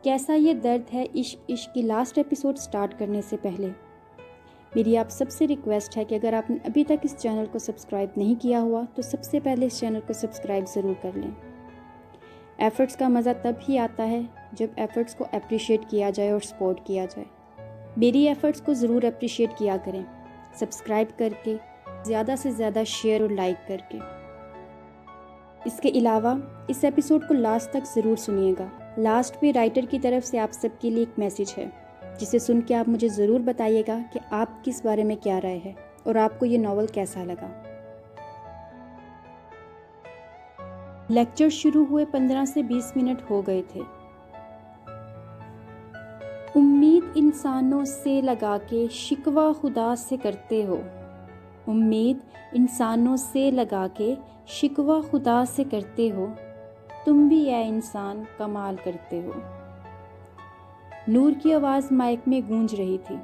کیسا یہ درد ہے عشق عشق کی لاسٹ ایپیسوڈ سٹارٹ کرنے سے پہلے میری آپ سب سے ریکویسٹ ہے کہ اگر آپ نے ابھی تک اس چینل کو سبسکرائب نہیں کیا ہوا تو سب سے پہلے اس چینل کو سبسکرائب ضرور کر لیں۔ ایفرٹس کا مزہ تب ہی آتا ہے جب ایفرٹس کو اپریشیٹ کیا جائے اور سپورٹ کیا جائے۔ میری ایفرٹس کو ضرور اپریشیٹ کیا کریں، سبسکرائب کر کے، زیادہ سے زیادہ شیئر اور لائک کر کے۔ اس کے علاوہ اس ایپیسوڈ کو لاسٹ تک ضرور سنیے گا۔ لاسٹ میں رائٹر کی طرف سے آپ سب کے لیے ایک میسیج ہے جسے سن کے آپ مجھے ضرور بتائیے گا کہ آپ کس بارے میں کیا رائے ہے اور آپ کو یہ ناول کیسا لگا۔ لیکچر شروع ہوئے 15 سے 20 منٹ ہو گئے تھے۔ امید انسانوں سے لگا کے شکوہ خدا سے کرتے ہو، امید انسانوں سے لگا کے شکوہ خدا سے کرتے ہو، تم بھی اے انسان کمال کرتے ہو۔ نور کی آواز مائک میں گونج رہی تھی۔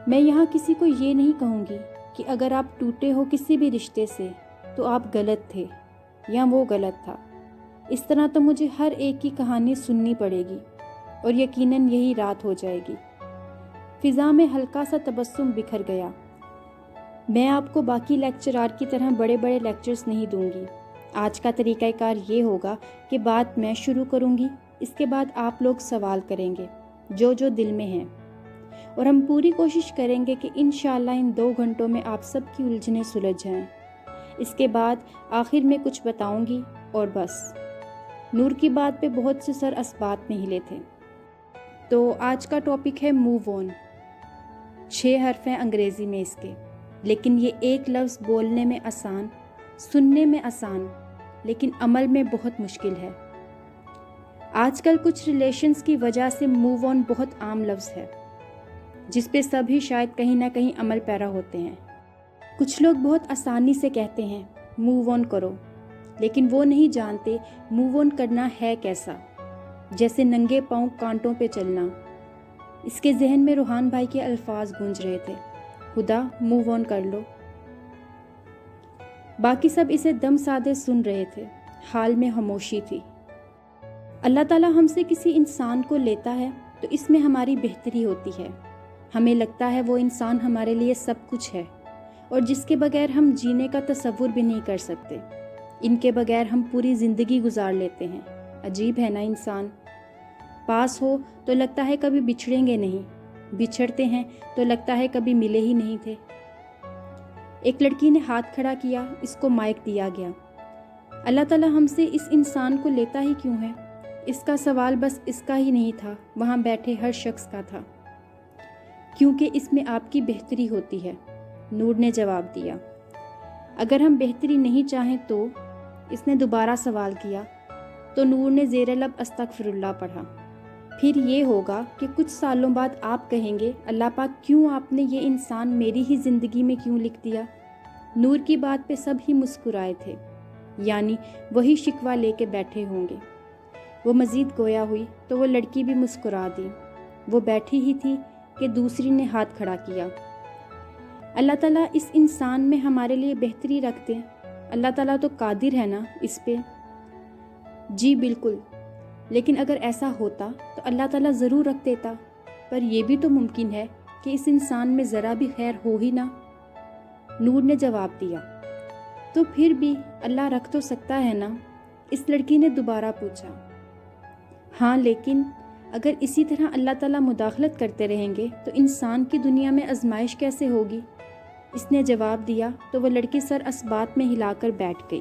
میں یہاں کسی کو یہ نہیں کہوں گی کہ اگر آپ ٹوٹے ہو کسی بھی رشتے سے تو آپ غلط تھے یا وہ غلط تھا۔ اس طرح تو مجھے ہر ایک کی کہانی سننی پڑے گی اور یقیناً یہی رات ہو جائے گی۔ فضا میں ہلکا سا تبسم بکھر گیا۔ میں آپ کو باقی لیکچرار کی طرح بڑے بڑے لیکچرز نہیں دوں گی۔ آج کا طریقہ کار یہ ہوگا کہ بات میں شروع کروں گی، اس کے بعد آپ لوگ سوال کریں گے جو دل میں ہیں، اور ہم پوری کوشش کریں گے کہ انشاءاللہ ان 2 گھنٹوں میں آپ سب کی الجھنیں سلجھ جائیں۔ اس کے بعد آخر میں کچھ بتاؤں گی اور بس۔ نور کی بات پہ بہت سے سر اسبات میں ہلے تھے۔ تو آج کا ٹاپک ہے موو آن۔ 6 حرف ہیں انگریزی میں اس کے، لیکن یہ ایک لفظ بولنے میں آسان، سننے میں آسان، لیکن عمل میں بہت مشکل ہے۔ آج کل کچھ ریلیشنز کی وجہ سے موو آن بہت عام لفظ ہے، جس پہ سبھی شاید کہیں نہ کہیں عمل پیرا ہوتے ہیں۔ کچھ لوگ بہت آسانی سے کہتے ہیں موو آن کرو، لیکن وہ نہیں جانتے موو آن کرنا ہے کیسا، جیسے ننگے پاؤں کانٹوں پہ چلنا۔ اس کے ذہن میں روحان بھائی کے الفاظ گونج رہے تھے، خدا موو آن کر لو۔ باقی سب اسے دم سادے سن رہے تھے، حال میں خاموشی تھی۔ اللہ تعالیٰ ہم سے کسی انسان کو لیتا ہے تو اس میں ہماری بہتری ہوتی ہے۔ ہمیں لگتا ہے وہ انسان ہمارے لیے سب کچھ ہے اور جس کے بغیر ہم جینے کا تصور بھی نہیں کر سکتے۔ ان کے بغیر ہم پوری زندگی گزار لیتے ہیں۔ عجیب ہے نا انسان، پاس ہو تو لگتا ہے کبھی بچھڑیں گے نہیں، بچھڑتے ہیں تو لگتا ہے کبھی ملے ہی نہیں تھے۔ ایک لڑکی نے ہاتھ کھڑا کیا، اس کو مائک دیا گیا۔ اللہ تعالیٰ ہم سے اس انسان کو لیتا ہی کیوں ہے؟ اس کا سوال بس اس کا ہی نہیں تھا، وہاں بیٹھے ہر شخص کا تھا۔ کیونکہ اس میں آپ کی بہتری ہوتی ہے، نور نے جواب دیا۔ اگر ہم بہتری نہیں چاہیں تو؟ اس نے دوبارہ سوال کیا تو نور نے زیر لب استغفر اللہ پڑھا۔ پھر یہ ہوگا کہ کچھ سالوں بعد آپ کہیں گے اللہ پاک کیوں آپ نے یہ انسان میری ہی زندگی میں کیوں لکھ دیا؟ نور کی بات پہ سب ہی مسکرائے تھے، یعنی وہی شکوہ لے کے بیٹھے ہوں گے۔ وہ مزید گویا ہوئی تو وہ لڑکی بھی مسکرا دی۔ وہ بیٹھی ہی تھی کہ دوسری نے ہاتھ کھڑا کیا۔ اللہ تعالیٰ اس انسان میں ہمارے لیے بہتری رکھ دے۔ اللہ تعالیٰ تو قادر ہے نا اس پہ؟ جی بالکل، لیکن اگر ایسا ہوتا تو اللہ تعالیٰ ضرور رکھ دیتا، پر یہ بھی تو ممکن ہے کہ اس انسان میں ذرا بھی خیر ہو ہی نہ۔ نور نے جواب دیا، تو پھر بھی اللہ رکھ تو سکتا ہے نا؟ اس لڑکی نے دوبارہ پوچھا۔ ہاں، لیکن اگر اسی طرح اللہ تعالیٰ مداخلت کرتے رہیں گے تو انسان کی دنیا میں آزمائش کیسے ہوگی؟ اس نے جواب دیا تو وہ لڑکی سر اسبات میں ہلا کر بیٹھ گئی۔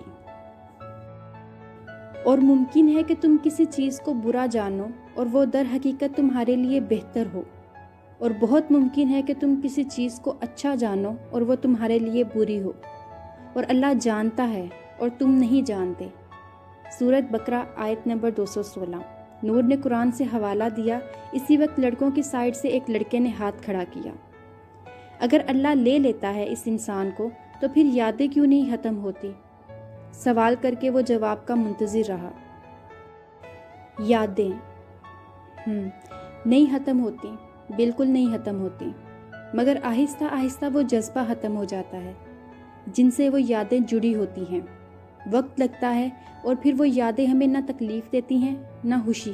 اور ممکن ہے کہ تم کسی چیز کو برا جانو اور وہ در حقیقت تمہارے لیے بہتر ہو، اور بہت ممکن ہے کہ تم کسی چیز کو اچھا جانو اور وہ تمہارے لیے بری ہو، اور اللہ جانتا ہے اور تم نہیں جانتے۔ سورۃ بقرہ آیت نمبر 216۔ نور نے قرآن سے حوالہ دیا۔ اسی وقت لڑکوں کی سائڈ سے ایک لڑکے نے ہاتھ کھڑا کیا۔ اگر اللہ لے لیتا ہے اس انسان کو تو پھر یادیں کیوں نہیں ختم ہوتی؟ سوال کر کے وہ جواب کا منتظر رہا۔ یادیں نہیں ختم ہوتی، بالکل نہیں ختم ہوتی، مگر آہستہ آہستہ وہ جذبہ ختم ہو جاتا ہے جن سے وہ یادیں جڑی ہوتی ہیں۔ وقت لگتا ہے اور پھر وہ یادیں ہمیں نہ تکلیف دیتی ہیں نہ خوشی،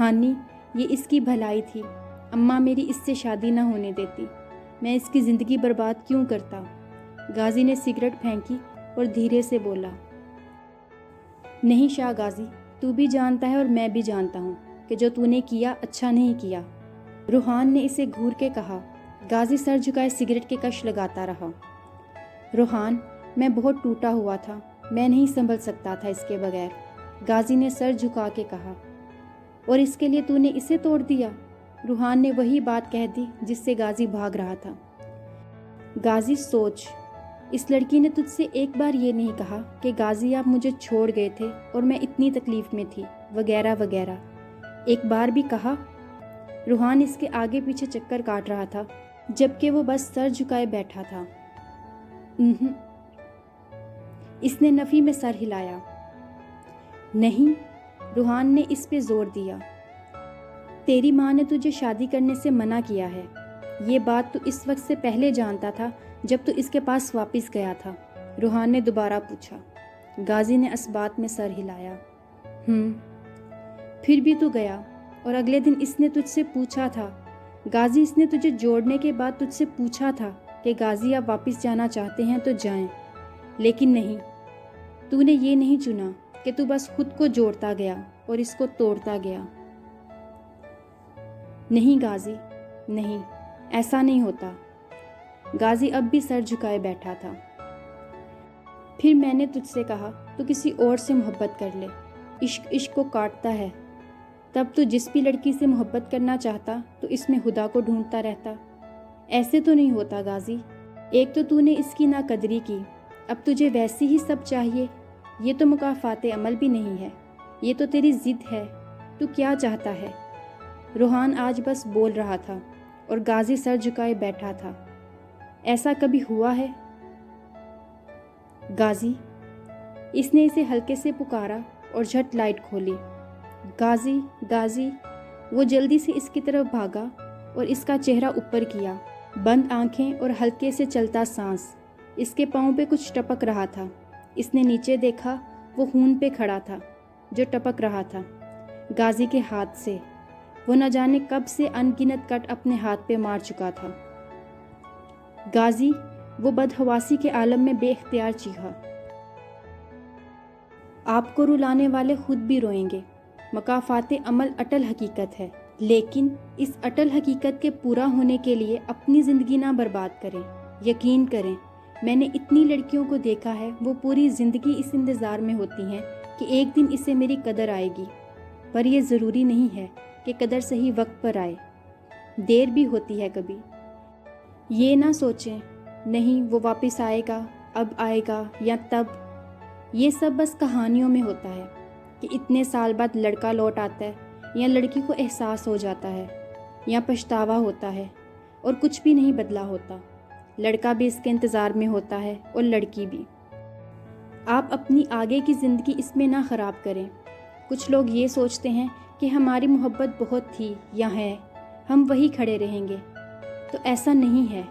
ہانی یہ اس کی بھلائی تھی، اماں میری اس سے شادی نہ ہونے دیتی، میں اس کی زندگی برباد کیوں کرتا؟ غازی نے سگریٹ پھینکی اور دھیرے سے بولا، نہیں شاہ غازی، تو بھی جانتا ہے اور میں بھی جانتا ہوں کہ جو تو نے کیا اچھا نہیں کیا۔ روحان نے اسے گھور کے کہا۔ غازی سر جھکائے سگریٹ کے کش لگاتا رہا۔ روحان، میں بہت ٹوٹا ہوا تھا، میں نہیں سنبھل سکتا تھا اس کے بغیر، غازی نے سر جھکا کے کہا۔ اور اس کے لیے تو نے اسے توڑ دیا؟ روحان نے وہی بات کہہ دی جس سے غازی بھاگ رہا تھا۔ غازی سوچ، اس لڑکی نے تجھ سے ایک بار یہ نہیں کہا کہ غازی آپ مجھے چھوڑ گئے تھے اور میں اتنی تکلیف میں تھی وغیرہ وغیرہ، ایک بار بھی کہا؟ روحان اس کے آگے پیچھے چکر کاٹ رہا تھا جبکہ وہ بس سر جھکائے بیٹھا تھا۔ اس نے نفی میں سر ہلایا۔ نہیں، روحان نے اس پہ زور دیا۔ تیری ماں نے تجھے شادی کرنے سے منع کیا ہے، یہ بات تو اس وقت سے پہلے جانتا تھا جب تو اس کے پاس واپس گیا تھا، روحان نے دوبارہ پوچھا۔ غازی نے اثبات میں سر ہلایا۔ پھر بھی تو گیا اور اگلے دن اس نے تجھ سے پوچھا تھا، غازی اس نے تجھے جوڑنے کے بعد تجھ سے پوچھا تھا کہ غازی آپ واپس جانا چاہتے ہیں تو جائیں، لیکن نہیں، تو نے یہ نہیں چنا کہ تو بس خود کو جوڑتا گیا اور اس کو توڑتا گیا۔ نہیں غازی، نہیں، ایسا نہیں ہوتا۔ غازی اب بھی سر جھکائے بیٹھا تھا۔ پھر میں نے تجھ سے کہا تو کسی اور سے محبت کر لے، عشق عشق کو کاٹتا ہے، تب تو جس بھی لڑکی سے محبت کرنا چاہتا تو اس میں خدا کو ڈھونڈتا رہتا۔ ایسے تو نہیں ہوتا غازی، ایک تو نے اس کی ناقدری کی، اب تجھے ویسی ہی سب چاہیے، یہ تو مکافات عمل بھی نہیں ہے، یہ تو تیری ضد ہے، تو کیا چاہتا ہے؟ روحان آج بس بول رہا تھا اور غازی سر جھکائے بیٹھا تھا۔ ایسا کبھی ہوا ہے؟ غازی، اس نے اسے ہلکے سے پکارا اور جھٹ لائٹ کھولی۔ غازی، غازی، وہ جلدی سے اس کی طرف بھاگا اور اس کا چہرہ اوپر کیا، بند آنکھیں اور ہلکے سے چلتا سانس، اس کے پاؤں پہ کچھ ٹپک رہا تھا۔ اس نے نیچے دیکھا، وہ خون پہ کھڑا تھا جو ٹپک رہا تھا غازی کے ہاتھ سے، وہ نہ جانے کب سے ان گنت کٹ اپنے ہاتھ پہ مار چکا تھا۔ غازی، وہ بدحواسی کے عالم میں بے اختیار چیخا۔ آپ کو رلانے والے خود بھی روئیں گے، مکافات عمل اٹل حقیقت ہے، لیکن اس اٹل حقیقت کے پورا ہونے کے لیے اپنی زندگی نہ برباد کریں۔ یقین کریں، میں نے اتنی لڑکیوں کو دیکھا ہے، وہ پوری زندگی اس انتظار میں ہوتی ہیں کہ ایک دن اسے میری قدر آئے گی، پر یہ ضروری نہیں ہے کہ قدر صحیح وقت پر آئے، دیر بھی ہوتی ہے کبھی۔ یہ نہ سوچیں نہیں وہ واپس آئے گا، اب آئے گا یا تب، یہ سب بس کہانیوں میں ہوتا ہے کہ اتنے سال بعد لڑکا لوٹ آتا ہے یا لڑکی کو احساس ہو جاتا ہے یا پچھتاوا ہوتا ہے، اور کچھ بھی نہیں بدلا ہوتا، لڑکا بھی اس کے انتظار میں ہوتا ہے اور لڑکی بھی۔ آپ اپنی آگے کی زندگی اس میں نہ خراب کریں۔ کچھ لوگ یہ سوچتے ہیں کہ ہماری محبت بہت تھی یا ہے، ہم وہی کھڑے رہیں گے، تو ایسا نہیں ہے،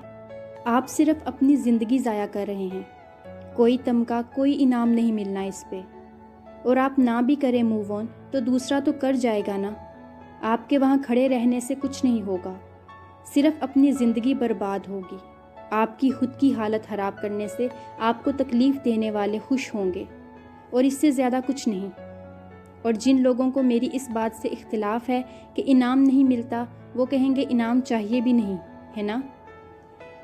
آپ صرف اپنی زندگی ضائع کر رہے ہیں، کوئی تمغہ کوئی انعام نہیں ملنا اس پہ، اور آپ نہ بھی کریں موو آن تو دوسرا تو کر جائے گا نا، آپ کے وہاں کھڑے رہنے سے کچھ نہیں ہوگا، صرف اپنی زندگی برباد ہوگی، آپ کی خود کی حالت خراب کرنے سے آپ کو تکلیف دینے والے خوش ہوں گے، اور اس سے زیادہ کچھ نہیں۔ اور جن لوگوں کو میری اس بات سے اختلاف ہے کہ انعام نہیں ملتا، وہ کہیں گے انعام چاہیے بھی نہیں، ہے نا؟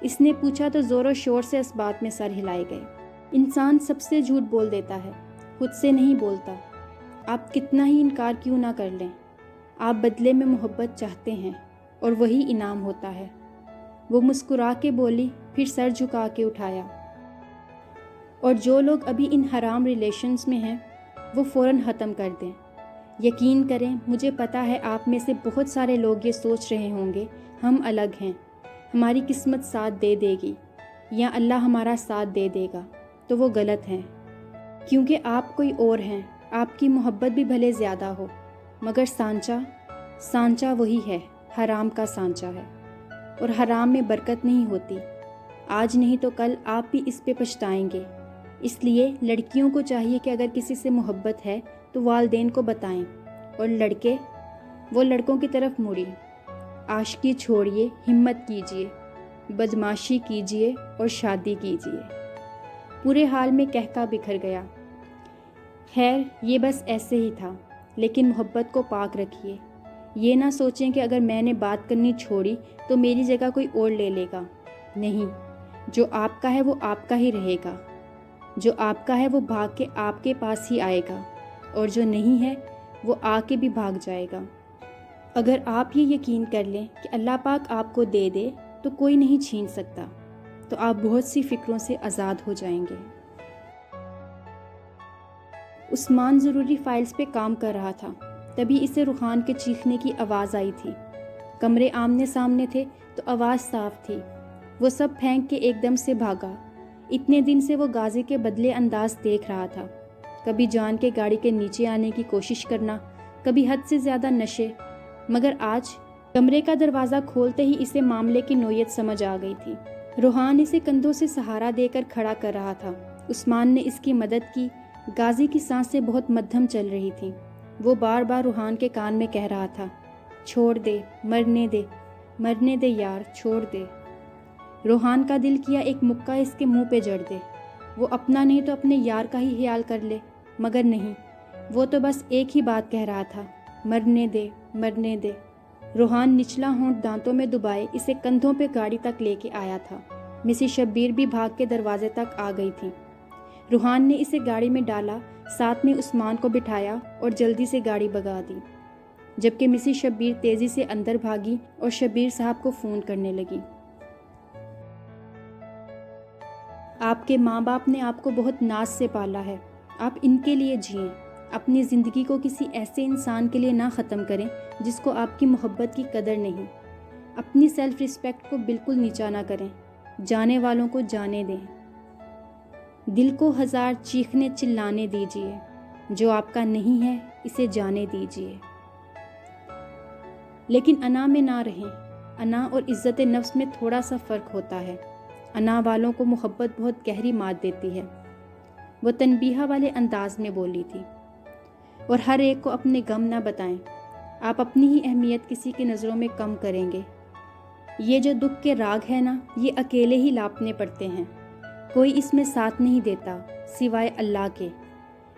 اس نے پوچھا تو زور و شور سے اس بات میں سر ہلائے گئے۔ انسان سب سے جھوٹ بول دیتا ہے، خود سے نہیں بولتا۔ آپ کتنا ہی انکار کیوں نہ کر لیں، آپ بدلے میں محبت چاہتے ہیں اور وہی انعام ہوتا ہے۔ وہ مسکرا کے بولی، پھر سر جھکا کے اٹھایا۔ اور جو لوگ ابھی ان حرام ریلیشنز میں ہیں وہ فوراً ختم کر دیں۔ یقین کریں، مجھے پتا ہے آپ میں سے بہت سارے لوگ یہ سوچ رہے ہوں گے ہم الگ ہیں، ہماری قسمت ساتھ دے دے گی یا اللہ ہمارا ساتھ دے دے گا، تو وہ غلط ہیں، کیونکہ آپ کوئی اور ہیں۔ آپ کی محبت بھی بھلے زیادہ ہو، مگر سانچہ وہی ہے، حرام کا سانچہ ہے، اور حرام میں برکت نہیں ہوتی۔ آج نہیں تو کل آپ بھی اس پہ پچھتائیں گے۔ اس لیے لڑکیوں کو چاہیے کہ اگر کسی سے محبت ہے تو والدین کو بتائیں، اور وہ لڑکوں کی طرف مڑی۔ عاشقی چھوڑیے، ہمت کیجیے، بدماشی کیجیے اور شادی کیجیے۔ پورے حال میں کہکا بکھر گیا۔ خیر یہ بس ایسے ہی تھا، لیکن محبت کو پاک رکھیے۔ یہ نہ سوچیں کہ اگر میں نے بات کرنی چھوڑی تو میری جگہ کوئی اور لے لے گا۔ نہیں، جو آپ کا ہے وہ آپ کا ہی رہے گا، جو آپ کا ہے وہ بھاگ کے آپ کے پاس ہی آئے گا، اور جو نہیں ہے وہ آ کے بھی بھاگ جائے گا۔ اگر آپ یہ یقین کر لیں کہ اللہ پاک آپ کو دے دے تو کوئی نہیں چھین سکتا، تو آپ بہت سی فکروں سے آزاد ہو جائیں گے۔ عثمان ضروری فائلز پہ کام کر رہا تھا، تبھی اسے روحان کے چیخنے کی آواز آئی تھی۔ کمرے آمنے سامنے تھے تو آواز صاف تھی۔ وہ سب پھینک کے ایک دم سے بھاگا۔ اتنے دن سے وہ غازی کے بدلے انداز دیکھ رہا تھا، کبھی جان کے گاڑی کے نیچے آنے کی کوشش کرنا، کبھی حد سے زیادہ نشے، مگر آج کمرے کا دروازہ کھولتے ہی اسے معاملے کی نوعیت سمجھ آ گئی تھی۔ روحان اسے کندھوں سے سہارا دے کر کھڑا کر رہا تھا۔ عثمان نے اس کی مدد کی۔ غازی کی سانسیں بہت مدھم چل رہی تھیں۔ وہ بار بار روحان کے کان میں کہہ رہا تھا، چھوڑ دے، مرنے دے، مرنے دے یار، چھوڑ دے۔ روحان کا دل کیا ایک مکہ اس کے منہ پہ جڑ دے، وہ اپنا نہیں تو اپنے یار کا ہی خیال کر لے، مگر نہیں، وہ تو بس ایک ہی بات کہہ رہا تھا، مرنے دے، مرنے دے۔ روحان نچلا ہونٹ دانتوں میں دبائے اسے کندھوں پہ گاڑی تک لے کے آیا تھا۔ مسز شبیر بھی بھاگ کے دروازے تک آ گئی تھی۔ روحان نے اسے گاڑی میں ڈالا، ساتھ میں عثمان کو بٹھایا اور جلدی سے گاڑی بھگا دی، جبکہ مسز شبیر تیزی سے اندر بھاگی اور شبیر صاحب کو فون کرنے لگی۔ آپ کے ماں باپ نے آپ کو بہت ناز سے پالا ہے، آپ ان کے لیے جئیں، اپنی زندگی کو کسی ایسے انسان کے لیے نہ ختم کریں جس کو آپ کی محبت کی قدر نہیں۔ اپنی سیلف ریسپیکٹ کو بالکل نیچا نہ کریں، جانے والوں کو جانے دیں۔ دل کو ہزار چیخنے چلانے دیجیے، جو آپ کا نہیں ہے اسے جانے دیجیے۔ لیکن انا میں نہ رہیں۔ انا اور عزت نفس میں تھوڑا سا فرق ہوتا ہے۔ انا والوں کو محبت بہت گہری مات دیتی ہے۔ وہ تنبیہہ والے انداز میں بولی تھی، اور ہر ایک کو اپنے غم نہ بتائیں، آپ اپنی ہی اہمیت کسی کی نظروں میں کم کریں گے۔ یہ جو دکھ کے راگ ہے نا، یہ اکیلے ہی لاپنے پڑتے ہیں، کوئی اس میں ساتھ نہیں دیتا سوائے اللہ کے۔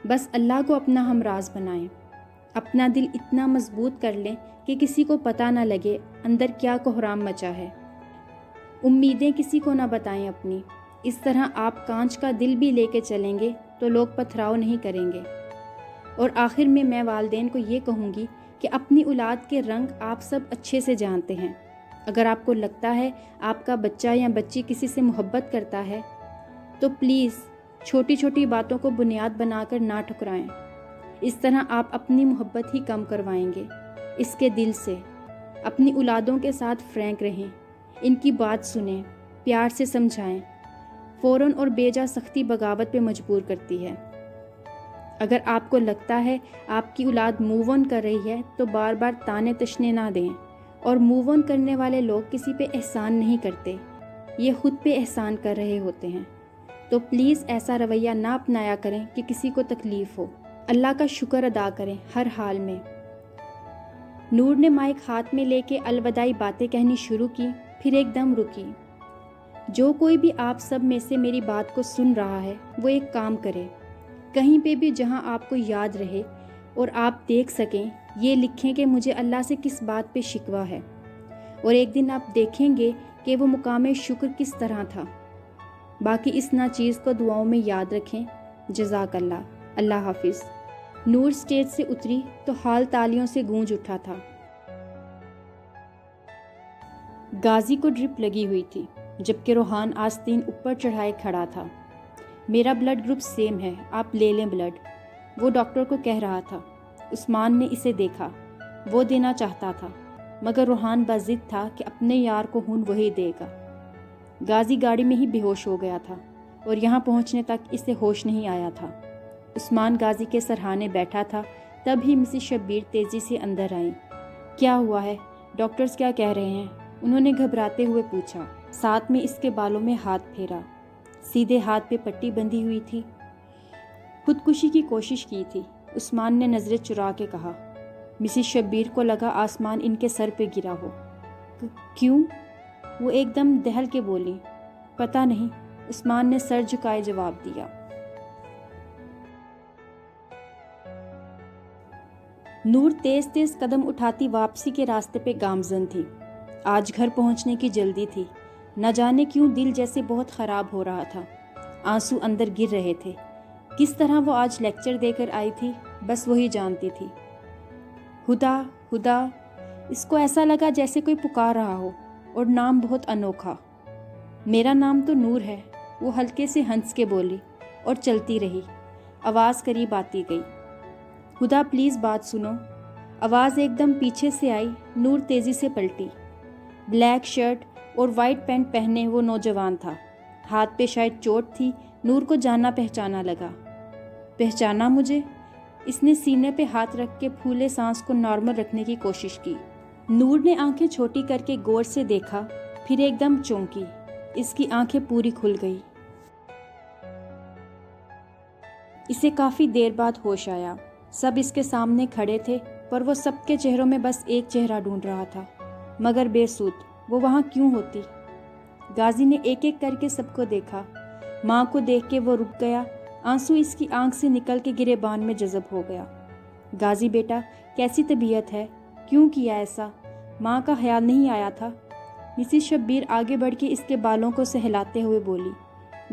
بس اللہ کو اپنا ہمراز بنائیں، اپنا دل اتنا مضبوط کر لیں کہ کسی کو پتہ نہ لگے اندر کیا کوہرام مچا ہے۔ امیدیں کسی کو نہ بتائیں اپنی، اس طرح آپ کانچ کا دل بھی لے کے چلیں گے تو لوگ پتھراؤ نہیں کریں گے۔ اور آخر میں والدین کو یہ کہوں گی کہ اپنی اولاد کے رنگ آپ سب اچھے سے جانتے ہیں۔ اگر آپ کو لگتا ہے آپ کا بچہ یا بچی کسی سے محبت کرتا ہے تو پلیز چھوٹی چھوٹی باتوں کو بنیاد بنا کر نہ ٹھکرائیں۔ اس طرح آپ اپنی محبت ہی کم کروائیں گے۔ اس کے دل سے اپنی اولادوں کے ساتھ فرینک رہیں، ان کی بات سنیں، پیار سے سمجھائیں۔ فوراً اور بیجا سختی بغاوت پہ مجبور کرتی ہے۔ اگر آپ کو لگتا ہے آپ کی اولاد موو آن کر رہی ہے تو بار بار تانے تشنے نہ دیں، اور موو آن کرنے والے لوگ کسی پہ احسان نہیں کرتے، یہ خود پہ احسان کر رہے ہوتے ہیں۔ تو پلیز ایسا رویہ نہ اپنایا کریں کہ کسی کو تکلیف ہو۔ اللہ کا شکر ادا کریں ہر حال میں۔ نور نے مائک ہاتھ میں لے کے الوداعی باتیں کہنی شروع کی، پھر ایک دم رکی۔ جو کوئی بھی آپ سب میں سے میری بات کو سن رہا ہے وہ ایک کام کرے، کہیں پہ بھی جہاں آپ کو یاد رہے اور آپ دیکھ سکیں، یہ لکھیں کہ مجھے اللہ سے کس بات پہ شکوہ ہے، اور ایک دن آپ دیکھیں گے کہ وہ مقام شکر کس طرح تھا۔ باقی اس ناچیز کو دعاؤں میں یاد رکھیں۔ جزاک اللہ۔ اللہ حافظ۔ نور سٹیج سے اتری تو ہال تالیوں سے گونج اٹھا تھا۔ غازی کو ڈرپ لگی ہوئی تھی، جبکہ روحان آستین اوپر چڑھائے کھڑا تھا۔ میرا بلڈ گروپ سیم ہے، آپ لے لیں بلڈ، وہ ڈاکٹر کو کہہ رہا تھا۔ عثمان نے اسے دیکھا، وہ دینا چاہتا تھا، مگر روحان بضد تھا کہ اپنے یار کو خون وہی دے گا۔ غازی گاڑی میں ہی بے ہوش ہو گیا تھا، اور یہاں پہنچنے تک اسے ہوش نہیں آیا تھا۔ عثمان غازی کے سرہانے بیٹھا تھا، تب ہی مسز شبیر تیزی سے اندر آئیں۔ کیا ہوا ہے؟ ڈاکٹرز کیا کہہ رہے ہیں؟ انہوں نے گھبراتے ہوئے پوچھا، ساتھ میں اس کے بالوں میں ہاتھ پھیرا۔ سیدھے ہاتھ پہ پٹی بندھی ہوئی تھی۔ خودکشی کی کوشش کی تھی، عثمان نے نظریں چرا کے کہا۔ مسز شبیر کو لگا آسمان ان کے سر پہ گرا ہو۔ کیوں؟ وہ ایک دم دہل کے بولی۔ پتہ نہیں، عثمان نے سر جھکائے جواب دیا۔ نور تیز تیز قدم اٹھاتی واپسی کے راستے پہ گامزن تھی۔ آج گھر پہنچنے کی جلدی تھی۔ نہ جانے کیوں دل جیسے بہت خراب ہو رہا تھا، آنسو اندر گر رہے تھے۔ کس طرح وہ آج لیکچر دے کر آئی تھی، بس وہی جانتی تھی۔ ہدا ہدا، اس کو ایسا لگا جیسے کوئی پکار رہا ہو، اور نام بہت انوکھا۔ میرا نام تو نور ہے، وہ ہلکے سے ہنس کے بولی اور چلتی رہی۔ آواز قریب آتی گئی۔ ہدا پلیز بات سنو۔ آواز ایک دم پیچھے سے آئی۔ نور تیزی سے پلٹی۔ بلیک شرٹ اور وائٹ پینٹ پہنے وہ نوجوان تھا۔ ہاتھ پہ شاید چوٹ تھی۔ نور کو جانا پہچانا لگا۔ پہچانا مجھے؟ اس نے سینے پہ ہاتھ رکھ کے پھولے سانس کو نارمل رکھنے کی کوشش کی۔ نور نے آنکھیں چھوٹی کر کے غور سے دیکھا، پھر ایک دم چونکی۔ اس کی آنکھیں پوری کھل گئی۔ اسے کافی دیر بعد ہوش آیا۔ سب اس کے سامنے کھڑے تھے، پر وہ سب کے چہروں میں بس ایک چہرہ ڈھونڈ رہا تھا، مگر بے سود۔ وہ وہاں کیوں ہوتی؟ غازی نے ایک ایک کر کے سب کو دیکھا۔ ماں کو دیکھ کے وہ رک گیا۔ آنسو اس کی آنکھ سے نکل کے گریبان میں جذب ہو گیا۔ غازی بیٹا، کیسی طبیعت ہے؟ کیوں کیا ایسا؟ ماں کا خیال نہیں آیا تھا؟ مسز شبیر آگے بڑھ کے اس کے بالوں کو سہلاتے ہوئے بولی۔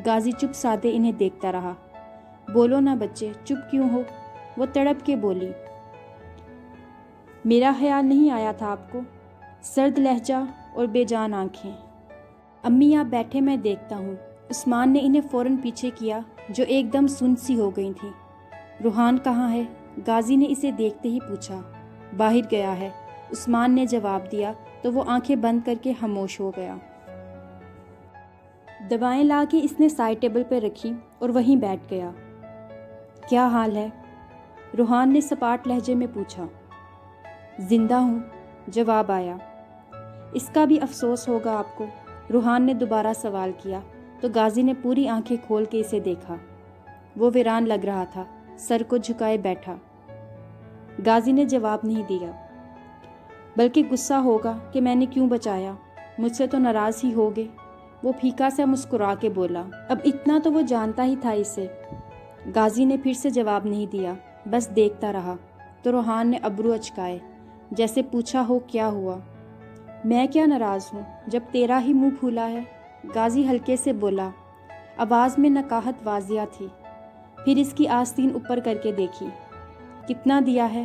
غازی چپ سادے انہیں دیکھتا رہا۔ بولو نا بچے، چپ کیوں ہو؟ وہ تڑپ کے بولی۔ میرا خیال نہیں آیا تھا آپ کو؟ سرد لہجہ اور بے جان آنکھیں۔ امی آپ بیٹھے، میں دیکھتا ہوں۔ عثمان نے انہیں فوراً پیچھے کیا، جو ایک دم سن سی ہو گئی تھیں۔ روحان کہاں ہے؟ غازی نے اسے دیکھتے ہی پوچھا۔ باہر گیا ہے، عثمان نے جواب دیا تو وہ آنکھیں بند کر کے خاموش ہو گیا۔ دوائیں لا کے اس نے سائڈ ٹیبل پہ رکھی اور وہیں بیٹھ گیا۔ کیا حال ہے؟ روحان نے سپاٹ لہجے میں پوچھا۔ زندہ ہوں، جواب آیا۔ اس کا بھی افسوس ہوگا آپ کو، روحان نے دوبارہ سوال کیا تو غازی نے پوری آنکھیں کھول کے اسے دیکھا۔ وہ ویران لگ رہا تھا، سر کو جھکائے بیٹھا۔ غازی نے جواب نہیں دیا، بلکہ غصہ ہوگا کہ میں نے کیوں بچایا، مجھ سے تو ناراض ہی ہوگے۔ وہ پھیکا سا مسکرا کے بولا۔ اب اتنا تو وہ جانتا ہی تھا اسے۔ غازی نے پھر سے جواب نہیں دیا، بس دیکھتا رہا۔ تو روحان نے ابرو اچکائے، جیسے پوچھا ہو کیا ہوا۔ میں کیا ناراض ہوں جب تیرا ہی منہ پھولا ہے، غازی ہلکے سے بولا۔ آواز میں نکاہت واضح تھی۔ پھر اس کی آستین اوپر کر کے دیکھی۔ کتنا دیا ہے؟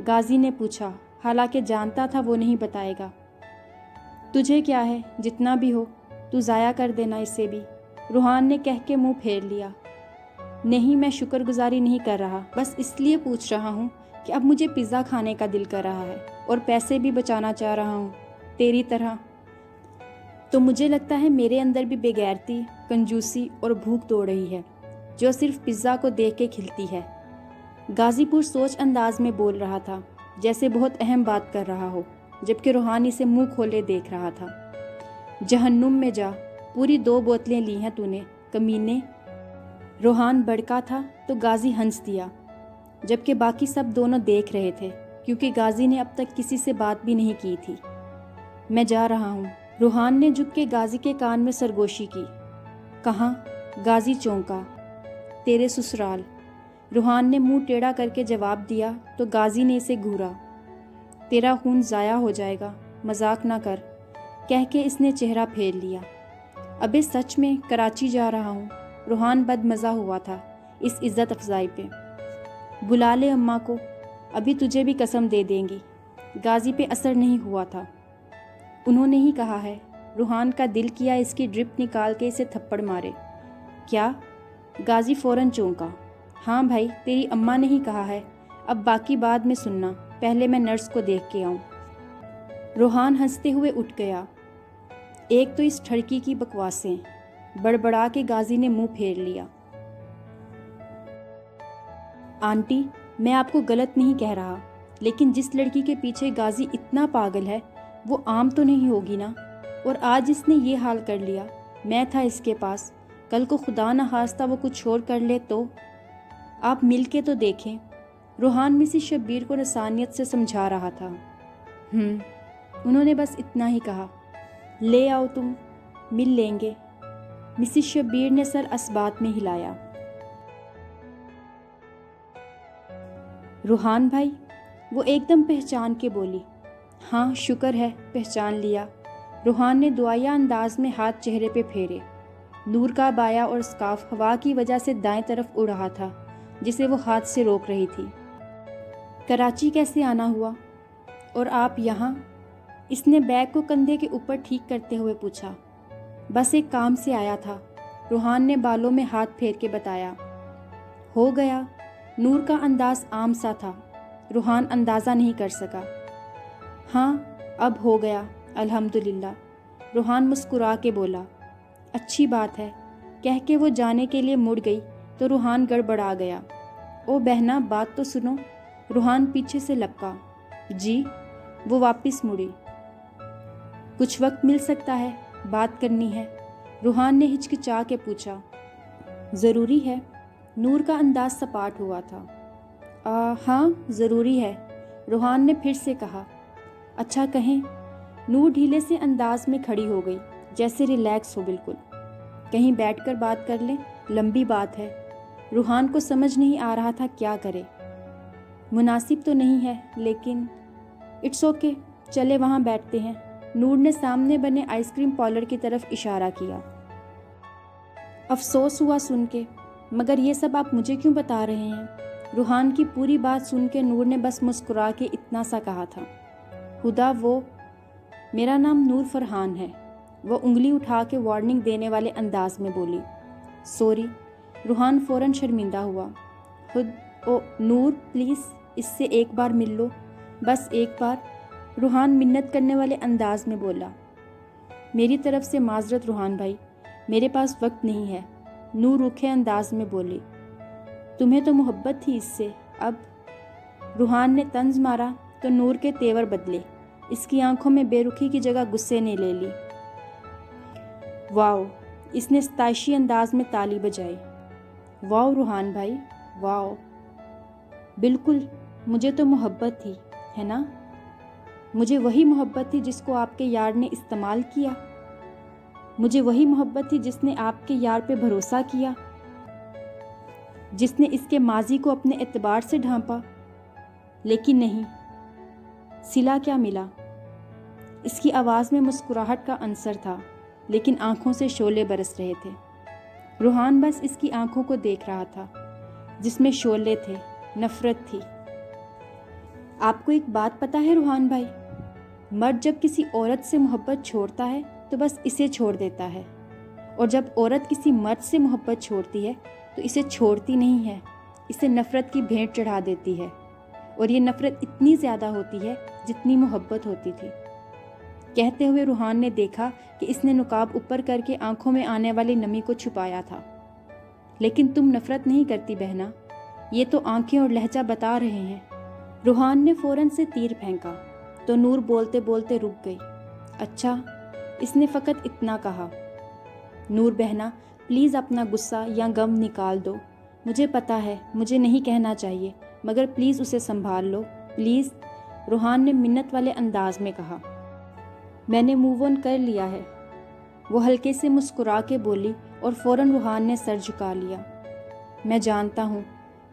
غازی نے پوچھا، حالانکہ جانتا تھا وہ نہیں بتائے گا۔ تجھے کیا ہے، جتنا بھی ہو، تو ضائع کر دینا اسے بھی، روحان نے کہہ کے منہ پھیر لیا۔ نہیں، میں شکر گزاری نہیں کر رہا، بس اس لیے پوچھ رہا ہوں کہ اب مجھے پیزا کھانے کا دل کر رہا ہے اور پیسے بھی بچانا چاہ رہا ہوں، تیری طرح۔ تو مجھے لگتا ہے میرے اندر بھی بے غیرتی، کنجوسی اور بھوک دوڑ رہی ہے، جو صرف پیزا کو دیکھ کے کھلتی ہے۔ غازی پور سوچ انداز میں بول رہا تھا، جیسے بہت اہم بات کر رہا ہو، جبکہ روحان اسے منہ کھولے دیکھ رہا تھا۔ جہنم میں جا، پوری 2 بوتلیں لی ہیں تو نے، کمینے۔ روحان بڑکا تھا تو غازی ہنس دیا، جبکہ باقی سب دونوں دیکھ رہے تھے، کیونکہ غازی نے اب تک کسی سے بات بھی نہیں کی تھی۔ میں جا رہا ہوں، روحان نے جھک کے غازی کے کان میں سرگوشی کی۔ کہاں؟ غازی چونکا۔ تیرے سسرال، روحان نے منہ ٹیڑھا کر کے جواب دیا تو غازی نے اسے گھورا۔ تیرا خون ضائع ہو جائے گا، مذاق نہ کر، کہہ کے اس نے چہرہ پھیر لیا۔ ابے سچ میں کراچی جا رہا ہوں، روحان بد مزہ ہوا تھا اس عزت افزائی پہ۔ بلا لے اماں کو، ابھی تجھے بھی قسم دے دیں گی۔ غازی پہ اثر نہیں ہوا تھا۔ انہوں نے ہی کہا ہے، روحان کا دل کیا اس کی ڈرپ نکال کے اسے تھپڑ مارے۔ کیا؟ غازی فوراً چونکا۔ ہاں بھائی، تیری اماں نے ہی کہا ہے، اب باقی بعد میں سننا، پہلے میں نرس کو دیکھ کے آؤں۔ روحان ہنستے ہوئے اٹھ گیا۔ ایک تو اس ٹھڑکی کی بکواسیں، بڑبڑا کے غازی نے منہ پھیر لیا۔ آنٹی، میں آپ کو غلط نہیں کہہ رہا، لیکن جس لڑکی کے پیچھے غازی اتنا پاگل ہے، وہ عام تو نہیں ہوگی نا؟ اور آج اس نے یہ حال کر لیا، میں تھا اس کے پاس، کل کو خدا نہ خواستہ وہ کچھ اور کر لے تو؟ آپ مل کے تو دیکھیں۔ روحان مسز شبیر کو نصانیت سے سمجھا رہا تھا۔ انہوں نے بس اتنا ہی کہا، لے آؤ تم، مل لیں گے۔ مسز شبیر نے سر اسبات میں ہلایا۔ روحان بھائی؟ وہ ایک دم پہچان کے بولی۔ ہاں شکر ہے پہچان لیا۔ روحان نے دعائیہ انداز میں ہاتھ چہرے پہ پھیرے۔ نور کا بایا اور اسکارف ہوا کی وجہ سے دائیں طرف اڑ رہا تھا، جسے وہ ہاتھ سے روک رہی تھی۔ کراچی کیسے آنا ہوا؟ اور آپ یہاں؟ اس نے بیگ کو کندھے کے اوپر ٹھیک کرتے ہوئے پوچھا۔ بس ایک کام سے آیا تھا، روحان نے بالوں میں ہاتھ پھیر کے بتایا۔ ہو گیا؟ نور کا انداز عام سا تھا، روحان اندازہ نہیں کر سکا۔ ہاں اب ہو گیا الحمدللہ، روحان مسکرا کے بولا۔ اچھی بات ہے، کہہ کے وہ جانے کے لیے مڑ گئی تو روحان گڑبڑا گیا۔ او بہنا بات تو سنو، روحان پیچھے سے لپکا۔ جی؟ وہ واپس مڑی۔ کچھ وقت مل سکتا ہے، بات کرنی ہے، روحان نے ہچکچا کے پوچھا۔ ضروری ہے؟ نور کا انداز سپاٹ ہوا تھا۔ ہاں ضروری ہے، روحان نے پھر سے کہا۔ اچھا کہیں۔ نور ڈھیلے سے انداز میں کھڑی ہو گئی، جیسے ریلیکس ہو بالکل۔ کہیں بیٹھ کر بات کر لیں، لمبی بات ہے۔ روحان کو سمجھ نہیں آ رہا تھا کیا کرے۔ مناسب تو نہیں ہے لیکن اٹس اوکے، چلے وہاں بیٹھتے ہیں۔ نور نے سامنے بنے آئس کریم پارلر کی طرف اشارہ کیا۔ افسوس ہوا سن کے، مگر یہ سب آپ مجھے کیوں بتا رہے ہیں؟ روحان کی پوری بات سن کے نور نے بس مسکرا کے اتنا سا کہا تھا۔ خدا وہ، میرا نام نور فرحان ہے، وہ انگلی اٹھا کے وارننگ دینے والے انداز میں بولی۔ سوری، روحان فوراً شرمندہ ہوا۔ نور پلیز اس سے ایک بار مل لو، بس ایک بار، روحان منت کرنے والے انداز میں بولا۔ میری طرف سے معذرت روحان بھائی، میرے پاس وقت نہیں ہے، نور روکھے انداز میں بولی۔ تمہیں تو محبت تھی اس سے، اب؟ روحان نے طنز مارا تو نور کے تیور بدلے، اس کی آنکھوں میں بے رخی کی جگہ غصے نے لے لی۔ واو، اس نے ستائشی انداز میں تالی بجائی۔ واو روحان بھائی، واو، بالکل، مجھے تو محبت تھی، ہے نا؟ مجھے وہی محبت تھی جس کو آپ کے یار نے استعمال کیا، مجھے وہی محبت تھی جس نے آپ کے یار پہ بھروسہ کیا، جس نے اس کے ماضی کو اپنے اعتبار سے ڈھانپا، لیکن نہیں، صلہ کیا ملا؟ اس کی آواز میں مسکراہٹ کا عنصر تھا، لیکن آنکھوں سے شعلے برس رہے تھے۔ روحان بس اس کی آنکھوں کو دیکھ رہا تھا، جس میں شعلے تھے، نفرت تھی۔ آپ کو ایک بات پتہ ہے روحان بھائی؟ مرد جب کسی عورت سے محبت چھوڑتا ہے تو بس اسے چھوڑ دیتا ہے، اور جب عورت کسی مرد سے محبت چھوڑتی ہے تو اسے چھوڑتی نہیں ہے، اسے نفرت کی بھیٹ چڑھا دیتی ہے، اور یہ نفرت اتنی زیادہ ہوتی ہے جتنی محبت ہوتی تھی۔ کہتے ہوئے روحان نے دیکھا کہ اس نے نقاب اوپر کر کے آنکھوں میں آنے والی نمی کو چھپایا تھا۔ لیکن تم نفرت نہیں کرتی بہنا، یہ تو آنکھیں اور لہجہ بتا رہے ہیں۔ روحان نے فوراً سے تیر پھینکا تو نور بولتے بولتے رک گئی۔ اچھا، اس نے فقط اتنا کہا۔ نور بہنا پلیز اپنا غصہ یا غم نکال دو، مجھے پتہ ہے مجھے نہیں کہنا چاہیے، مگر پلیز اسے سنبھال لو پلیز، روحان نے منت والے انداز میں کہا۔ میں نے موو آن کر لیا ہے، وہ ہلکے سے مسکرا کے بولی، اور فوراً روحان نے سر جھکا لیا۔ میں جانتا ہوں،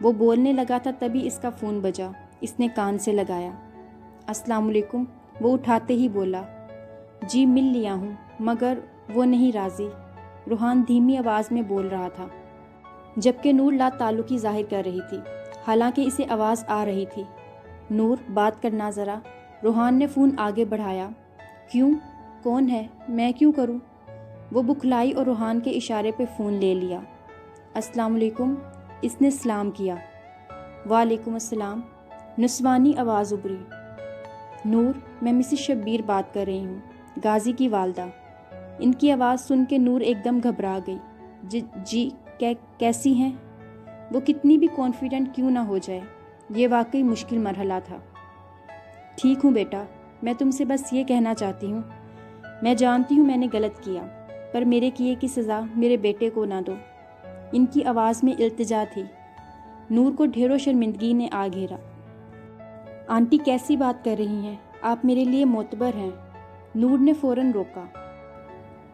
وہ بولنے لگا تھا تبھی اس کا فون بجا، اس نے کان سے لگایا۔ السلام علیکم، وہ اٹھاتے ہی بولا۔ جی مل لیا ہوں، مگر وہ نہیں راضی، روحان دھیمی آواز میں بول رہا تھا، جبکہ نور لا تعلقی ظاہر کر رہی تھی، حالانکہ اسے آواز آ رہی تھی۔ نور بات کرنا ذرا، روحان نے فون آگے بڑھایا۔ کیوں؟ کون ہے؟ میں کیوں کروں؟ وہ بکھلائی اور روحان کے اشارے پہ فون لے لیا۔ السلام علیکم، اس نے سلام کیا۔ وعلیکم السلام، نسوانی آواز ابھری۔ نور، میں مسز شبیر بات کر رہی ہوں، غازی کی والدہ۔ ان کی آواز سن کے نور ایک دم گھبرا گئی۔ جی کیسی ہیں؟ وہ کتنی بھی کانفیڈنٹ کیوں نہ ہو جائے، یہ واقعی مشکل مرحلہ تھا۔ ٹھیک ہوں بیٹا، میں تم سے بس یہ کہنا چاہتی ہوں، میں جانتی ہوں میں نے غلط کیا، پر میرے کیے کی سزا میرے بیٹے کو نہ دو۔ ان کی آواز میں التجا تھی۔ نور کو ڈھیروں شرمندگی نے آ گھیرا۔ آنٹی کیسی بات کر رہی ہیں، آپ میرے لیے معتبر ہیں۔ نور نے فوراً روکا۔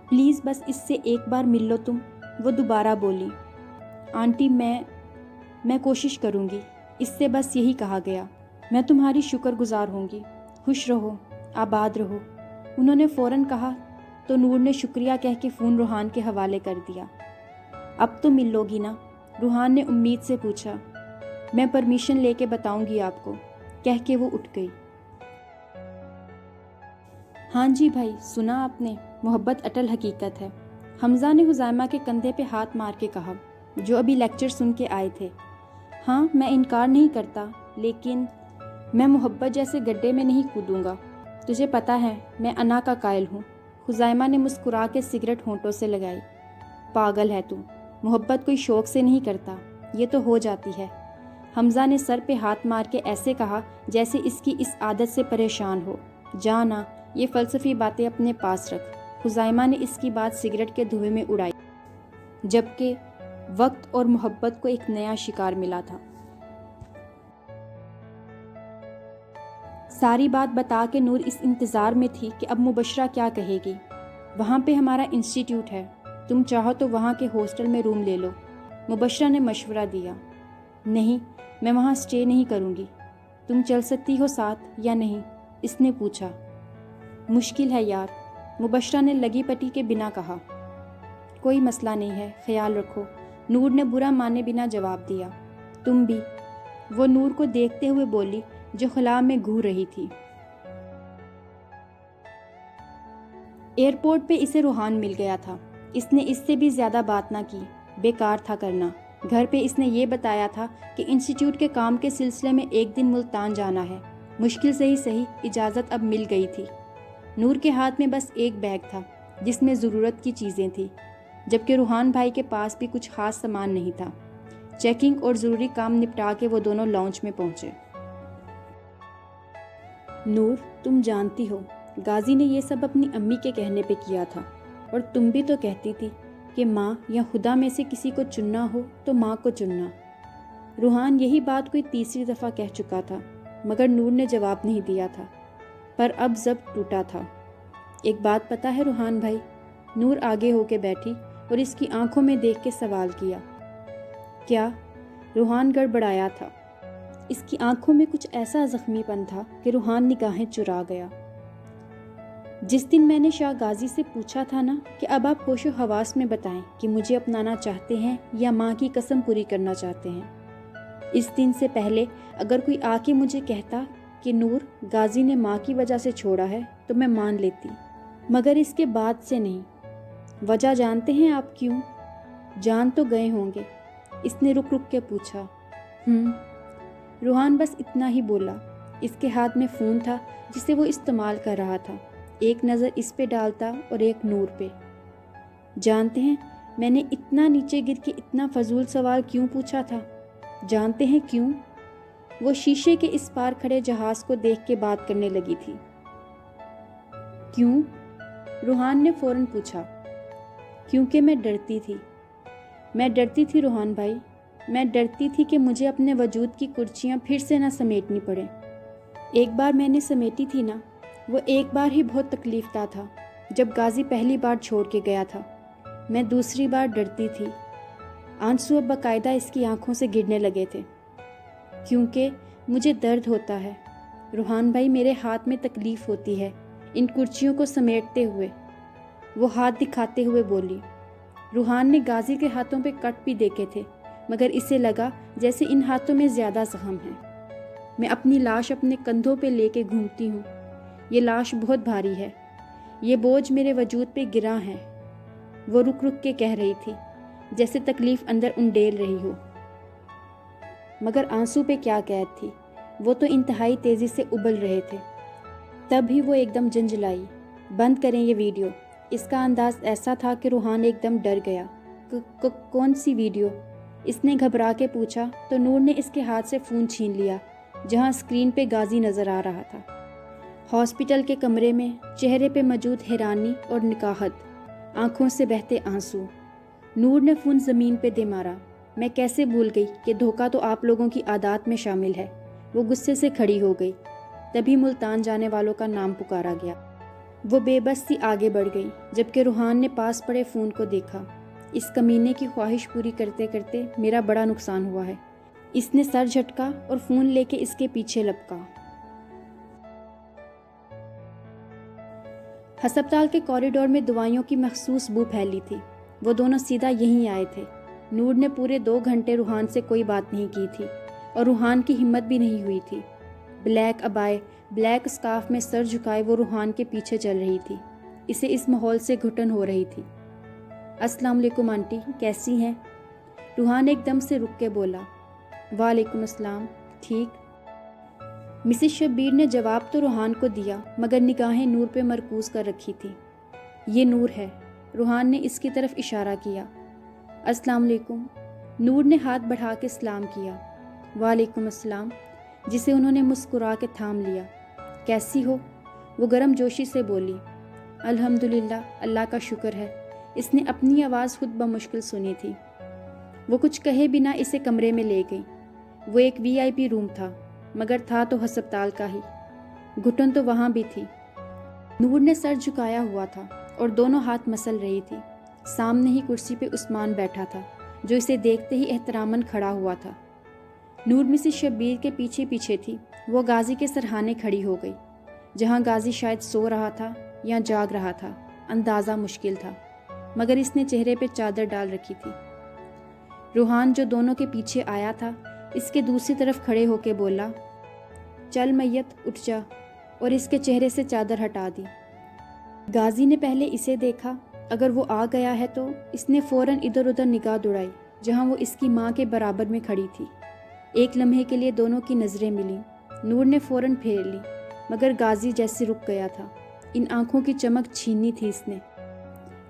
پلیز بس اس سے ایک بار مل لو تم، وہ دوبارہ بولی۔ آنٹی میں کوشش کروں گی، اس سے بس یہی کہا گیا۔ میں تمہاری شکر گزار ہوں گی، خوش رہو، آباد رہو، انہوں نے فوراً کہا تو نور نے شکریہ کہہ کے فون روحان کے حوالے کر دیا۔ اب تو مل لو گی نا؟ روحان نے امید سے پوچھا۔ میں پرمیشن لے کے بتاؤں گی آپ کو، کہہ کے وہ اٹھ گئی۔ ہاں جی بھائی، سنا آپ نے، محبت اٹل حقیقت ہے، حمزہ نے حزیمہ کے کندھے پہ ہاتھ مار کے کہا، جو ابھی لیکچر سن کے آئے تھے۔ ہاں میں انکار نہیں کرتا، لیکن میں محبت جیسے گڈھے میں نہیں کودوں گا، تجھے پتہ ہے میں انا کا قائل ہوں۔ حزیمہ نے مسکرا کے سگریٹ ہونٹوں سے لگائی۔ پاگل ہے تو، محبت کوئی شوق سے نہیں کرتا، یہ تو ہو جاتی ہے۔ حمزہ نے سر پہ ہاتھ مار کے ایسے کہا جیسے اس کی اس عادت سے پریشان ہو۔ جانا، یہ فلسفی باتیں اپنے پاس رکھ۔ حزیمہ نے اس کی بات سگریٹ کے دھوئیں میں اڑائی، جبکہ وقت اور محبت کو ایک نیا شکار ملا تھا۔ ساری بات بتا کے نور اس انتظار میں تھی کہ اب مبشرہ کیا کہے گی۔ وہاں پہ ہمارا انسٹیٹیوٹ ہے، تم چاہو تو وہاں کے ہاسٹل میں روم لے لو، مبشرہ نے مشورہ دیا۔ نہیں، میں وہاں سٹے نہیں کروں گی۔ تم چل سکتی ہو ساتھ یا نہیں؟ اس نے پوچھا۔ مشکل ہے یار، مبشرہ نے لگی پٹی کے بنا کہا۔ کوئی مسئلہ نہیں ہے، خیال رکھو، نور نے برا مانے بنا جواب دیا۔ تم بھی، وہ نور کو دیکھتے ہوئے بولی جو خلا میں گھور رہی تھی۔ ایئرپورٹ پہ اسے روحان مل گیا تھا۔ اس نے اس سے بھی زیادہ بات نہ کی، بیکار تھا کرنا۔ گھر پہ اس نے یہ بتایا تھا کہ انسٹیٹیوٹ کے کام کے سلسلے میں ایک دن ملتان جانا ہے۔ مشکل سے ہی صحیح، اجازت اب مل گئی تھی۔ نور کے ہاتھ میں بس ایک بیگ تھا جس میں ضرورت کی چیزیں تھیں، جبکہ روحان بھائی کے پاس بھی کچھ خاص سامان نہیں تھا۔ چیکنگ اور ضروری کام نپٹا کے وہ دونوں لاؤنج میں پہنچے۔ نور، تم جانتی ہو غازی نے یہ سب اپنی امی کے کہنے پہ کیا تھا، اور تم بھی تو کہتی تھی کہ ماں یا خدا میں سے کسی کو چننا ہو تو ماں کو چننا۔ روحان یہی بات کوئی تیسری دفعہ کہہ چکا تھا، مگر نور نے جواب نہیں دیا تھا، پر اب ضبط ٹوٹا تھا۔ ایک بات پتہ ہے روحان بھائی؟ نور آگے ہو کے بیٹھی اور اس کی آنکھوں میں دیکھ کے سوال کیا۔ کیا؟ روحان گڑبڑایا تھا۔ اس کی آنکھوں میں کچھ ایسا زخمی پن تھا کہ روحان نگاہیں چرا گیا۔ جس دن میں نے شاہ غازی سے پوچھا تھا نا کہ اب آپ ہوش و حواس میں بتائیں کہ مجھے اپنانا چاہتے ہیں یا ماں کی قسم پوری کرنا چاہتے ہیں، اس دن سے پہلے اگر کوئی آ کے مجھے کہتا کہ نور، غازی نے ماں کی وجہ سے چھوڑا ہے تو میں مان لیتی، مگر اس کے بعد سے نہیں۔ وجہ جانتے ہیں آپ کیوں؟ جان تو گئے ہوں گے، اس نے رک رک کے پوچھا۔ روحان بس اتنا ہی بولا۔ اس کے ہاتھ میں فون تھا جسے وہ استعمال کر رہا تھا، ایک نظر اس پہ ڈالتا اور ایک نور پہ۔ جانتے ہیں میں نے اتنا نیچے گر کے اتنا فضول سوال کیوں پوچھا تھا؟ جانتے ہیں کیوں؟ وہ شیشے کے اس پار کھڑے جہاز کو دیکھ کے بات کرنے لگی تھی۔ کیوں؟ روحان نے فوراً پوچھا۔ کیونکہ میں ڈرتی تھی۔ میں ڈرتی تھی روحان بھائی، میں ڈرتی تھی کہ مجھے اپنے وجود کی کرچیاں پھر سے نہ سمیٹنی پڑیں۔ ایک بار میں نے سمیٹی تھی نا، وہ ایک بار ہی بہت تکلیف دہ تھا، جب غازی پہلی بار چھوڑ کے گیا تھا۔ میں دوسری بار ڈرتی تھی۔ آنسو اب باقاعدہ اس کی آنکھوں سے گرنے لگے تھے۔ کیونکہ مجھے درد ہوتا ہے روحان بھائی، میرے ہاتھ میں تکلیف ہوتی ہے ان کرچیوں کو سمیٹتے ہوئے، وہ ہاتھ دکھاتے ہوئے بولی۔ روحان نے غازی کے ہاتھوں پہ کٹ بھی دیکھے تھے، مگر اسے لگا جیسے ان ہاتھوں میں زیادہ زخم ہے۔ میں اپنی لاش اپنے کندھوں پہ لے کے گھومتی ہوں، یہ لاش بہت بھاری ہے، یہ بوجھ میرے وجود پہ گراں ہے، وہ رک رک کے کہہ رہی تھی، جیسے تکلیف اندر انڈیل رہی ہو۔ مگر آنسو پہ کیا قید تھی، وہ تو انتہائی تیزی سے ابل رہے تھے۔ تب ہی وہ ایک دم جھنجھلائی۔ بند کریں یہ ویڈیو۔ اس کا انداز ایسا تھا کہ روحان ایک دم ڈر گیا۔ کون سی ویڈیو؟ اس نے گھبرا کے پوچھا تو نور نے اس کے ہاتھ سے فون چھین لیا جہاں اسکرین پہ غازی نظر آ رہا تھا۔ ہاسپٹل کے کمرے میں چہرے پہ موجود حیرانی اور نکاہت، آنکھوں سے بہتے آنسو۔ نور نے فون زمین پہ دے مارا۔ میں کیسے بھول گئی کہ دھوکہ تو آپ لوگوں کی عادات میں شامل ہے۔ وہ غصے سے کھڑی ہو گئی۔ تبھی ملتان جانے والوں کا نام پکارا گیا۔ وہ بے بس سی آگے بڑھ گئی، جبکہ روحان نے پاس پڑے فون کو دیکھا۔ اس کمینے کی خواہش پوری کرتے کرتے میرا بڑا نقصان ہوا ہے۔ اس نے سر جھٹکا اور فون لے کے اس کے پیچھے لپکا۔ ہسپتال کے کوریڈور میں دوائیوں کی مخصوص بو پھیلی تھی۔ وہ دونوں سیدھا یہیں آئے تھے۔ نور نے پورے 2 گھنٹے روحان سے کوئی بات نہیں کی تھی، اور روحان کی ہمت بھی نہیں ہوئی تھی۔ بلیک ابائے، بلیک اسکارف میں سر جھکائے وہ روحان کے پیچھے چل رہی تھی۔ اسے اس ماحول سے گھٹن ہو رہی تھی۔ السلام علیکم آنٹی، کیسی ہیں؟ روحان ایک دم سے رک کے بولا۔ وعلیکم السلام، ٹھیک۔ مسز شبیر نے جواب تو روحان کو دیا، مگر نگاہیں نور پہ مرکوز کر رکھی تھی۔ یہ نور ہے، روحان نے اس کی طرف اشارہ کیا۔ السلام علیکم۔ نور نے ہاتھ بڑھا کے سلام کیا۔ وعلیکم السلام، جسے انہوں نے مسکرا کے تھام لیا۔ کیسی ہو؟ وہ گرم جوشی سے بولی۔ الحمدللہ، اللہ کا شکر ہے۔ اس نے اپنی آواز خود بمشکل سنی تھی۔ وہ کچھ کہے بنا اسے کمرے میں لے گئی۔ وہ ایک VIP روم تھا، مگر تھا تو ہسپتال کا ہی۔ گھٹن تو وہاں بھی تھی۔ نور نے سر جھکایا ہوا تھا اور دونوں ہاتھ مسل رہی تھی۔ سامنے ہی کرسی پہ عثمان بیٹھا تھا، جو اسے دیکھتے ہی احتراماً کھڑا ہوا تھا۔ نور مسز شبیر کے پیچھے پیچھے تھی۔ وہ غازی کے سرہانے کھڑی ہو گئی۔ جہاں غازی شاید سو رہا تھا یا جاگ رہا تھا، اندازہ مشکل تھا، مگر اس نے چہرے پہ چادر ڈال رکھی تھی۔ روحان جو دونوں کے پیچھے آیا تھا، اس کے دوسری طرف کھڑے ہو کے بولا، چل میت، اٹھ جا، اور اس کے چہرے سے چادر ہٹا دی۔ غازی نے پہلے اسے دیکھا۔ اگر وہ آ گیا ہے تو اس نے فوراً ادھر ادھر نگاہ دوڑائی، جہاں وہ اس کی ماں کے برابر میں کھڑی تھی۔ ایک لمحے کے لیے دونوں کی نظریں ملیں۔ نور نے فوراً پھیر لی، مگر غازی جیسے رک گیا تھا۔ ان آنکھوں کی چمک چھینی تھی اس نے۔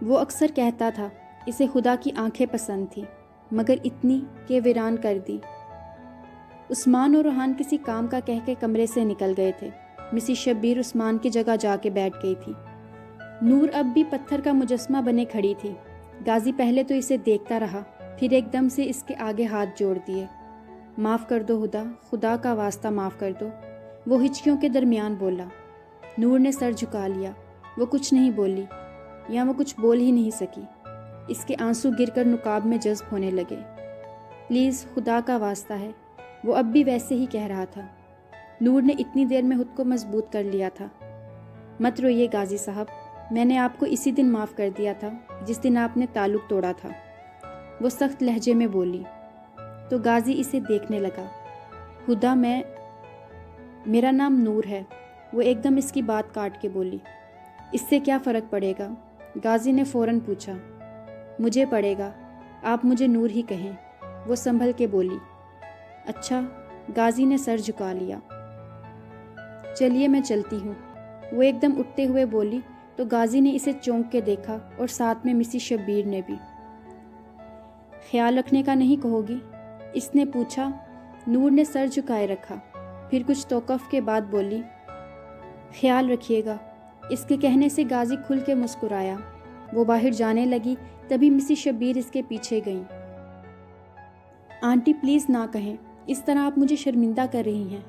وہ اکثر کہتا تھا اسے خدا کی آنکھیں پسند تھیں، مگر اتنی کہ ویران کر دی۔ عثمان اور روحان کسی کام کا کہہ کے کمرے سے نکل گئے تھے۔ مسز شبیر عثمان کی جگہ جا کے بیٹھ گئی تھی۔ نور اب بھی پتھر کا مجسمہ بنے کھڑی تھی۔ غازی پہلے تو اسے دیکھتا رہا، پھر ایک دم سے اس کے آگے ہاتھ جوڑ دیے۔ معاف کر دو ہدا، خدا کا واسطہ معاف کر دو، وہ ہچکیوں کے درمیان بولا۔ نور نے سر جھکا لیا۔ وہ کچھ نہیں بولی، یا وہ کچھ بول ہی نہیں سکی۔ اس کے آنسو گر کر نقاب میں جذب ہونے لگے۔ پلیز، خدا کا واسطہ ہے، وہ اب بھی ویسے ہی کہہ رہا تھا۔ نور نے اتنی دیر میں خود کو مضبوط کر لیا تھا۔ مت روئیے غازی صاحب، میں نے آپ کو اسی دن معاف کر دیا تھا جس دن آپ نے تعلق توڑا تھا، وہ سخت لہجے میں بولی۔ تو غازی اسے دیکھنے لگا۔ ہدا، میرا نام نور ہے، وہ ایک دم اس کی بات کاٹ کے بولی۔ اس سے کیا فرق پڑے گا؟ غازی نے فوراً پوچھا۔ مجھے پڑے گا، آپ مجھے نور ہی کہیں، وہ سنبھل کے بولی۔ اچھا، غازی نے سر جھکا لیا۔ چلیے میں چلتی ہوں، وہ ایک دم اٹھتے ہوئے بولی، تو غازی نے اسے چونک کے دیکھا، اور ساتھ میں مسز شبیر نے بھی۔ خیال رکھنے کا نہیں کہو گی؟ اس نے پوچھا۔ نور نے سر جھکائے رکھا، پھر کچھ توقف کے بعد بولی، خیال رکھیے گا۔ اس کے کہنے سے غازی کھل کے مسکرایا۔ وہ باہر جانے لگی، تبھی مسز شبیر اس کے پیچھے گئیں۔ آنٹی پلیز نہ کہیں، اس طرح آپ مجھے شرمندہ کر رہی ہیں۔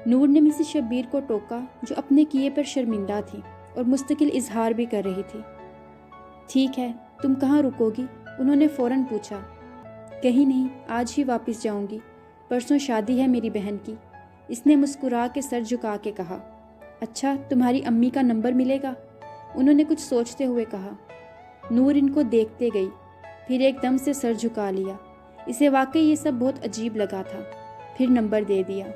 نور نے مسز شبیر کو ٹوکا، جو اپنے کیے پر شرمندہ تھی اور مستقل اظہار بھی کر رہی تھی۔ ٹھیک ہے، تم کہاں رکو گی؟ انہوں نے فوراً پوچھا۔ کہیں نہیں، آج ہی واپس جاؤں گی، پرسوں شادی ہے میری بہن کی، اس نے مسکرا کے سر جھکا کے کہا۔ اچھا، تمہاری امی کا نمبر ملے گا؟ انہوں نے کچھ سوچتے ہوئے کہا۔ نور ان کو دیکھتے گئی، پھر ایک دم سے سر جھکا لیا۔ اسے واقعی یہ سب بہت عجیب لگا تھا، پھر نمبر دے دیا۔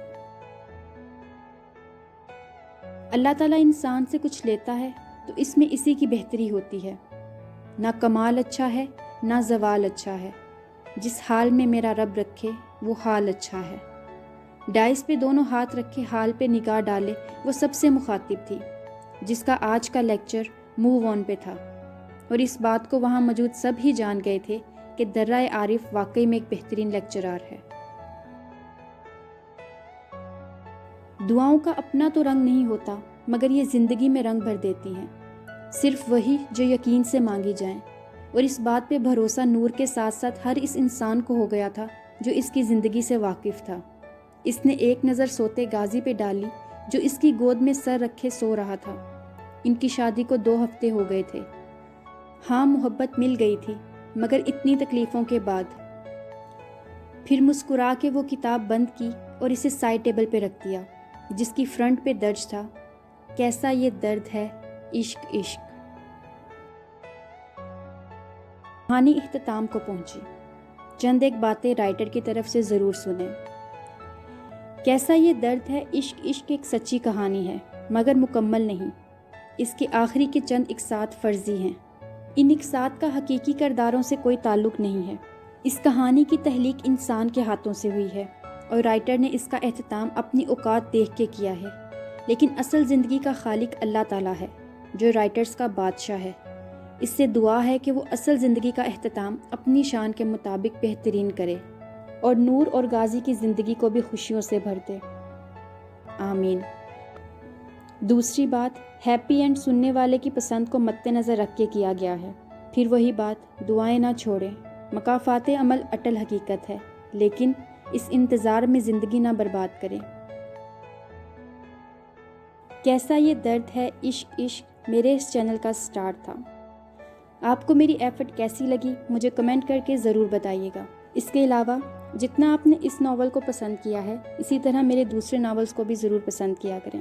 اللہ تعالیٰ انسان سے کچھ لیتا ہے تو اس میں اسی کی بہتری ہوتی ہے۔ نہ کمال اچھا ہے، نہ زوال اچھا ہے، جس حال میں میرا رب رکھے وہ حال اچھا ہے۔ ڈائس پہ دونوں ہاتھ رکھے حال پہ نگاہ ڈالے وہ سب سے مخاطب تھی، جس کا آج کا لیکچر موو آن پہ تھا، اور اس بات کو وہاں موجود سب ہی جان گئے تھے کہ درہ عارف واقعی میں ایک بہترین لیکچرار ہے۔ دعاؤں کا اپنا تو رنگ نہیں ہوتا، مگر یہ زندگی میں رنگ بھر دیتی ہیں، صرف وہی جو یقین سے مانگی جائیں، اور اس بات پہ بھروسہ نور کے ساتھ ساتھ ہر اس انسان کو ہو گیا تھا جو اس کی زندگی سے واقف تھا۔ اس نے ایک نظر سوتے غازی پہ ڈالی جو اس کی گود میں سر رکھے سو رہا تھا۔ ان کی شادی کو 2 ہفتے ہو گئے تھے۔ ہاں، محبت مل گئی تھی، مگر اتنی تکلیفوں کے بعد۔ پھر مسکرا کے وہ کتاب بند کی اور اسے سائڈ ٹیبل پہ رکھ دیا، جس کی فرنٹ پہ درج تھا، کیسا یہ درد ہے عشق عشق۔ کہانی اختتام کو پہنچی۔ چند ایک باتیں رائٹر کی طرف سے ضرور سنیں۔ کیسا یہ درد ہے عشق عشق ایک سچی کہانی ہے، مگر مکمل نہیں۔ اس کے آخری کے چند اقساط فرضی ہیں۔ ان اقساط کا حقیقی کرداروں سے کوئی تعلق نہیں ہے۔ اس کہانی کی تخلیق انسان کے ہاتھوں سے ہوئی ہے اور رائٹر نے اس کا اختتام اپنی اوقات دیکھ کے کیا ہے، لیکن اصل زندگی کا خالق اللہ تعالیٰ ہے جو رائٹرز کا بادشاہ ہے۔ اس سے دعا ہے کہ وہ اصل زندگی کا اختتام اپنی شان کے مطابق بہترین کرے اور نور اور غازی کی زندگی کو بھی خوشیوں سے بھر دے، آمین۔ دوسری بات، ہیپی اینڈ سننے والے کی پسند کو مد نظر رکھ کے کیا گیا ہے۔ پھر وہی بات، دعائیں نہ چھوڑیں۔ مکافات عمل اٹل حقیقت ہے، لیکن اس انتظار میں زندگی نہ برباد کریں۔ کیسا یہ درد ہے عشق عشق میرے اس چینل کا سٹارٹ تھا۔ آپ کو میری ایفرٹ کیسی لگی مجھے کمنٹ کر کے ضرور بتائیے گا۔ اس کے علاوہ جتنا آپ نے اس ناول کو پسند کیا ہے، اسی طرح میرے دوسرے ناولز کو بھی ضرور پسند کیا کریں،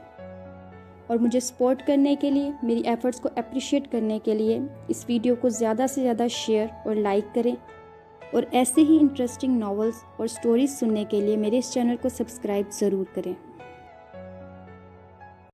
اور مجھے سپورٹ کرنے کے لیے، میری ایفرٹس کو اپریشیٹ کرنے کے لیے اس ویڈیو کو زیادہ سے زیادہ شیئر اور لائک کریں، اور ایسے ہی انٹرسٹنگ ناولز اور سٹوریز سننے کے لیے میرے اس چینل کو سبسکرائب ضرور کریں۔